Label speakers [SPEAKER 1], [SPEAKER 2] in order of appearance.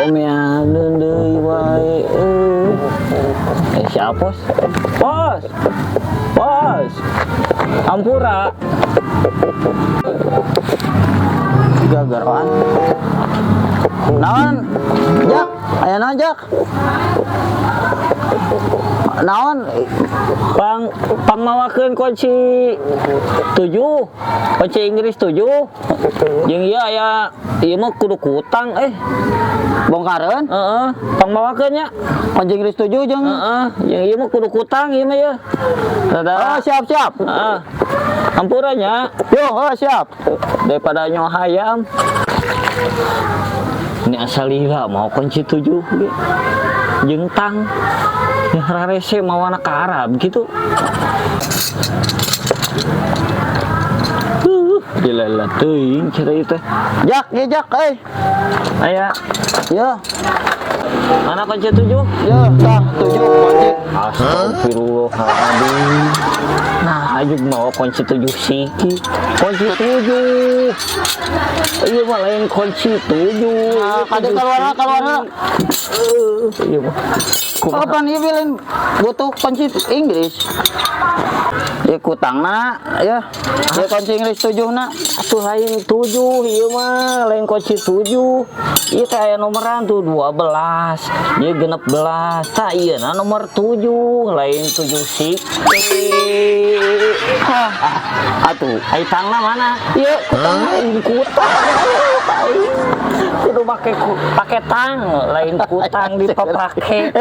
[SPEAKER 1] omeaneun deui wae. Siapa pos? Pos. Pos. Ampura. Gagaran. Naon? Jak, aya naon jak? Naon? Pangmawakeun kunci 7. Kunci Inggris 7. Jeung ieu aya ieu mah kudu kutang bongkareun? Heeh. Pangmawakeun nya. Kunci Inggris 7 jeung jeung ieu mah kudu kutang ieu mah ye. Oh, siap. Heeh. Ampura nya. Yo, siap. Daripada nyoh hayam. Ini asal lila mau kunci 7 ge. Jeung tang. Ya rarese mau anak Arab gitu. Gila teuing cerita teh. Jak, aya. Ya. Mana kunci 7? Ya, tah 7 kunci. Astagfirullahaladzim. Nah, ayo mau kunci 7 siki. Kunci 7. Iya mah lain kunci 7. Nah, kade keluar. Iya mah. Kapan ieu lain butuh kunci Inggris? Ya kutangna ya. Ya kunci Inggris 7 na. Atuh lain 7 ieu mah lain kunci 7. Ieu teh aya nomoran tuh 12. Ieu 16. Tah ieu na nomor 7 lain 7 siki. Atuh, ai tangna mana? Ieu kutang lain kutang. Kudu pake tang, lain kutang dipapake.